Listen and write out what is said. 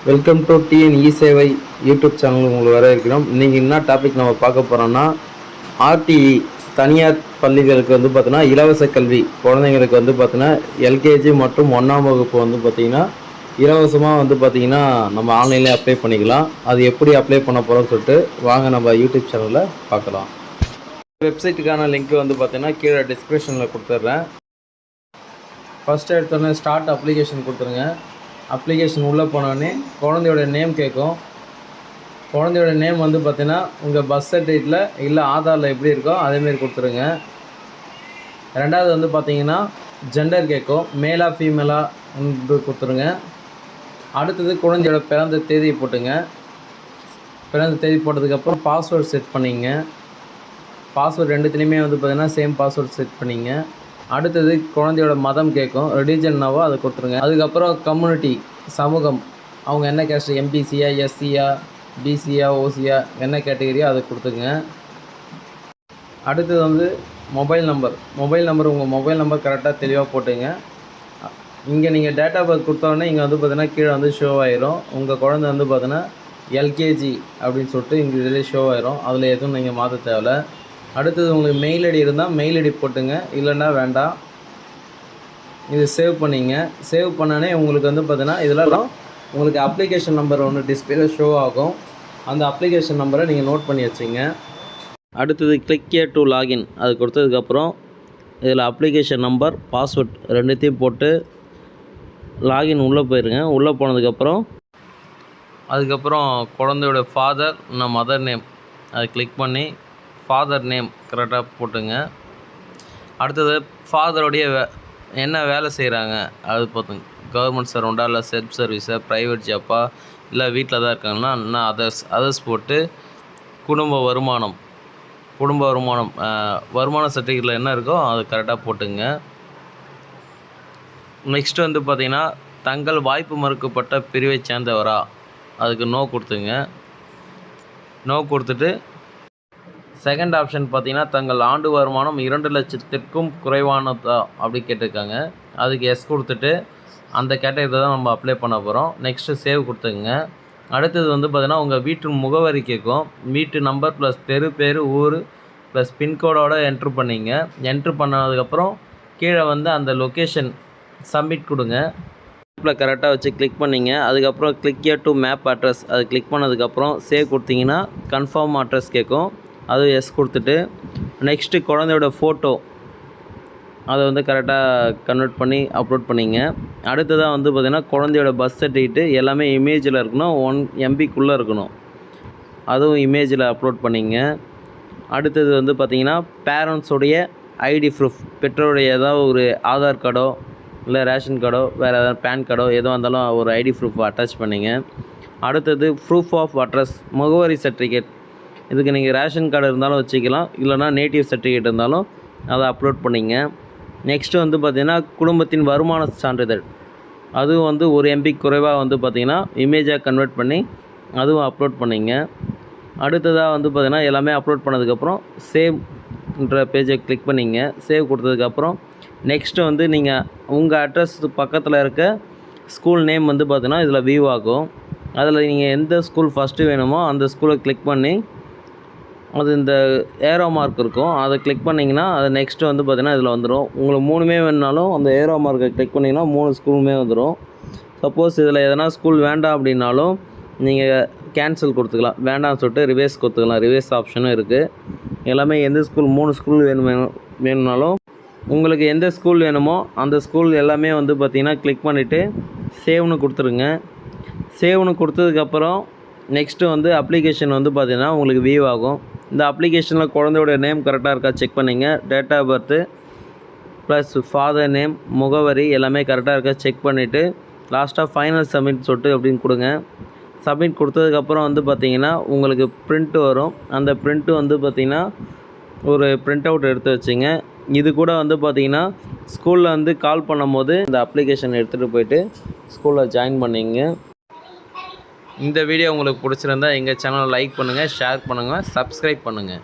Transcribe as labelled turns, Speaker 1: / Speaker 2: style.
Speaker 1: Welcome to TN eSevai YouTube channel உங்களுக்கு வர இருக்கிறோம். இன்றைக்கி என்ன டாபிக் நம்ம பார்க்க போகிறோம்னா, ஆர்டிஇ தனியார் பள்ளிகளுக்கு வந்து பார்த்தீங்கன்னா இலவச கல்வி குழந்தைங்களுக்கு வந்து பார்த்தீங்கன்னா எல்கேஜி மற்றும் 1ஆம் வகுப்பு வந்து பார்த்திங்கன்னா இலவசமாக வந்து பார்த்திங்கன்னா நம்ம ஆன்லைனில் அப்ளை பண்ணிக்கலாம். அது எப்படி அப்ளை பண்ண போகிறோம்னு சொல்லிட்டு வாங்க நம்ம யூடியூப் சேனலில் பார்க்கலாம். வெப்சைட்டுக்கான லிங்க் வந்து பார்த்திங்கன்னா கீழே டிஸ்கிரிப்ஷனில் கொடுத்துட்றேன். ஃபஸ்ட்டு எடுத்தோடனே ஸ்டார்ட் அப்ளிகேஷன் கொடுத்துருங்க. அப்ளிகேஷன் உள்ளே போனோடனே குழந்தையோட நேம் கேட்கும். குழந்தையோட நேம் வந்து பார்த்தீங்கன்னா உங்கள் பர்த் சர்டிஃபிகேட்டில் இல்லை ஆதாரில் எப்படி இருக்கோ அதேமாரி கொடுத்துருங்க. ரெண்டாவது வந்து பார்த்தீங்கன்னா ஜெண்டர் கேட்கும், மேலா ஃபீமேலா கொடுத்துருங்க. அடுத்தது குழந்தையோட பிறந்த தேதி போட்டுங்க. பிறந்த தேதி போட்டதுக்கப்புறம் பாஸ்வேர்டு செட் பண்ணிங்க. பாஸ்வேர்டு ரெண்டுத்துலேயுமே வந்து பார்த்தீங்கன்னா சேம் பாஸ்வேர்டு செட் பண்ணிங்க. அடுத்தது குழந்தையோட மதம் கேட்கும், ரிலீஜன்னாவோ அதை கொடுத்துருங்க. அதுக்கப்புறம் கம்யூனிட்டி சமூகம், அவங்க என்ன கேஸ்ட், எம்பிசியா, எஸ்சியா, பிசியா, ஓசியா, என்ன கேட்டகரியோ அதை கொடுத்துங்க. அடுத்தது வந்து மொபைல் நம்பர் உங்கள் மொபைல் நம்பர் கரெக்டாக தெளிவாக போட்டுங்க. இங்கே நீங்கள் டேட் ஆஃப் பர்த் கொடுத்தோடனே இங்கே வந்து பார்த்தீங்கன்னா கீழே வந்து ஷோ ஆயிரும். உங்கள் குழந்தை வந்து பார்த்தீங்கன்னா எல்கேஜி அப்படின்னு சொல்லிட்டு இங்கே இதில் ஷோ ஆயிரும். அதில் எதுவும் நீங்கள் மாற்ற தேவையில்ல. அடுத்தது உங்களுக்கு மெயில் ஐடி இருந்தால் மெயில் ஐடி போட்டுங்க, இல்லைன்னா வேண்டாம். இது சேவ் பண்ணிங்க. சேவ் பண்ணோன்னே உங்களுக்கு வந்து பார்த்தீங்கன்னா இதெல்லாம் உங்களுக்கு அப்ளிகேஷன் நம்பர் ஒன்று டிஸ்பிளேல ஷோ ஆகும். அந்த அப்ளிகேஷன் நம்பரை நீங்கள் நோட் பண்ணி வச்சுங்க. அடுத்தது கிளிக் ஹியர் டு லாகின் அது கொடுத்ததுக்கப்புறம் இதில் அப்ளிகேஷன் நம்பர், பாஸ்வேர்ட் ரெண்டுத்தையும் போட்டு லாகின் உள்ளே போயிருங்க. உள்ளே போனதுக்கப்புறம் அதுக்கப்புறம் குழந்தையோட ஃபாதர் இல்லை மதர் நேம் அதை கிளிக் பண்ணி ஃபாதர் நேம் கரெக்டாக போட்டுங்க. அடுத்தது ஃபாதருடைய என்ன வேலை செய்கிறாங்க அது பார்த்துங்க. கவர்மெண்ட் சர்வெண்ட்டா இல்லை செல்ஃப் சர்வீஸா, ப்ரைவேட் ஜாப்பா, இல்லை வீட்டில் தான் இருக்காங்கன்னா இன்னும் அதர்ஸ் போட்டு குடும்ப வருமானம் வருமான சர்டிஃபிகேட்டில் என்ன இருக்கோ அது கரெக்டாக போட்டுங்க. நெக்ஸ்ட்டு வந்து பார்த்திங்கன்னா தங்கள் வாய்ப்பு மறுக்கப்பட்ட பிரிவை சேர்ந்தவரா அதுக்கு நோ கொடுத்துங்க. நோ கொடுத்துட்டு செகண்ட் ஆப்ஷன் பார்த்தீங்கன்னா தங்கள் ஆண்டு வருமானம் 2 லட்சத்திற்கும் குறைவானதா அப்படி கேட்டிருக்காங்க. அதுக்கு எஸ் கொடுத்துட்டு அந்த கேட்டகரியில் தான் நம்ம அப்ளை பண்ண போகிறோம். நெக்ஸ்ட்டு சேவ் கொடுத்துங்க. அடுத்தது வந்து பார்த்தீங்கன்னா உங்கள் வீட்டு முகவரி கேட்கும். வீட்டு நம்பர் ப்ளஸ் தெரு பேர், ஊர் ப்ளஸ் பின்கோடோட என்ட்ரு பண்ணிங்க. என்ட்ரு பண்ணதுக்கப்புறம் கீழே வந்து அந்த லொக்கேஷன் சப்மிட் கொடுங்க. மேப்பில் கரெக்டாக வச்சு கிளிக் பண்ணிங்க. அதுக்கப்புறம் click here to map address அது கிளிக் பண்ணதுக்கப்புறம் சேவ் கொடுத்தீங்கன்னா கன்ஃபார்ம் அட்ரஸ் கேட்கும். அது எஸ் கொடுத்துட்டு நெக்ஸ்ட்டு குழந்தையோட ஃபோட்டோ அதை வந்து கரெக்டாக கன்வெர்ட் பண்ணி அப்லோட் பண்ணிங்க. அடுத்ததாக வந்து பார்த்திங்கன்னா குழந்தையோட பர்த் சர்டிஃபிகேட்டு எல்லாமே இமேஜில் இருக்கணும், 1 MBக்குள்ளே இருக்கணும். அதுவும் இமேஜில் அப்லோட் பண்ணிங்க. அடுத்தது வந்து பார்த்திங்கன்னா பேரண்ட்ஸோடைய ஐடி ப்ரூஃப், பெற்றோருடைய ஏதாவது ஒரு ஆதார் கார்டோ இல்லை ரேஷன் கார்டோ வேறு ஏதாவது பேன் கார்டோ எதுவாக இருந்தாலும் ஒரு ஐடி ப்ரூஃப் அட்டாச் பண்ணிங்க. அடுத்தது ப்ரூஃப் ஆஃப் அட்ரஸ், முகவரி சர்டிஃபிகேட், இதுக்கு நீங்கள் ரேஷன் கார்டு இருந்தாலும் வச்சுக்கலாம், இல்லைனா நேட்டிவ் சர்டிஃபிகேட் இருந்தாலும் அதை அப்லோட் பண்ணிங்க. நெக்ஸ்ட்டு வந்து பார்த்திங்கன்னா குடும்பத்தின் வருமான சான்றிதழ், அதுவும் வந்து 1 MB குறைவாக வந்து பார்த்திங்கன்னா இமேஜாக கன்வெர்ட் பண்ணி அதுவும் அப்லோட் பண்ணிங்க. அடுத்ததாக வந்து பார்த்திங்கன்னா எல்லாமே அப்லோட் பண்ணதுக்கப்புறம் சேவ்ன்ற பேஜை கிளிக் பண்ணிங்க. சேவ் கொடுத்ததுக்கப்புறம் நெக்ஸ்ட்டு வந்து நீங்கள் உங்கள் அட்ரஸ் பக்கத்தில் இருக்க ஸ்கூல் நேம் வந்து பார்த்திங்கன்னா இதில் வியூ ஆகும். அதில் நீங்கள் எந்த ஸ்கூல் ஃபஸ்ட்டு வேணுமோ அந்த ஸ்கூலை கிளிக் பண்ணி அது இந்த ஏரோ மார்க் இருக்கும், அதை கிளிக் பண்ணிங்கன்னா அது நெக்ஸ்ட்டு வந்து பார்த்திங்கன்னா இதில் வந்துடும். உங்களுக்கு 3மே வேணுனாலும் அந்த ஏரோ மார்க்கை கிளிக் பண்ணிங்கன்னா 3 ஸ்கூலுமே வந்துடும். சப்போஸ் இதில் எதனா ஸ்கூல் வேண்டாம் அப்படின்னாலும் நீங்கள் கேன்சல் கொடுத்துக்கலாம், வேண்டாம்னு சொல்லிட்டு ரிவேஸ் கொடுத்துக்கலாம். ரிவேஸ் ஆப்ஷனும் இருக்குது. எல்லாமே எந்த ஸ்கூல் 3 ஸ்கூல் வேணும்னாலும் உங்களுக்கு எந்த ஸ்கூல் வேணுமோ அந்த ஸ்கூல் எல்லாமே வந்து பார்த்திங்கன்னா கிளிக் பண்ணிவிட்டு சேவ்னு கொடுத்துருங்க. சேவ்னு கொடுத்ததுக்கப்புறம் நெக்ஸ்ட்டு வந்து அப்ளிகேஷன் வந்து பார்த்திங்கன்னா உங்களுக்கு வியூ ஆகும். இந்த அப்ளிகேஷனில் குழந்தையோட நேம் கரெக்டாக இருக்கா செக் பண்ணிங்க. Date of birth plus father name, முகவரி எல்லாமே கரெக்டாக இருக்கா செக் பண்ணிவிட்டு லாஸ்ட்டாக ஃபைனல் சப்மிட் சொல்லிட்டு அப்படின்னு கொடுங்க. சப்மிட் கொடுத்ததுக்கப்புறம் வந்து பார்த்திங்கன்னா உங்களுக்கு ப்ரிண்ட்டு வரும். அந்த ப்ரிண்ட்டு வந்து பார்த்திங்கன்னா ஒரு ப்ரிண்ட் அவுட் எடுத்து வச்சுங்க. இது கூட வந்து பார்த்திங்கன்னா ஸ்கூலில் வந்து கால் பண்ணும்போது இந்த அப்ளிகேஷன் எடுத்துகிட்டு போயிட்டு ஸ்கூலில் ஜாயின் பண்ணிங்க. இந்த வீடியோ உங்களுக்கு பிடிச்சிருந்தா எங்கள் சேனலை லைக் பண்ணுங்கள், ஷேர் பண்ணுங்கள், சப்ஸ்கிரைப் பண்ணுங்கள்.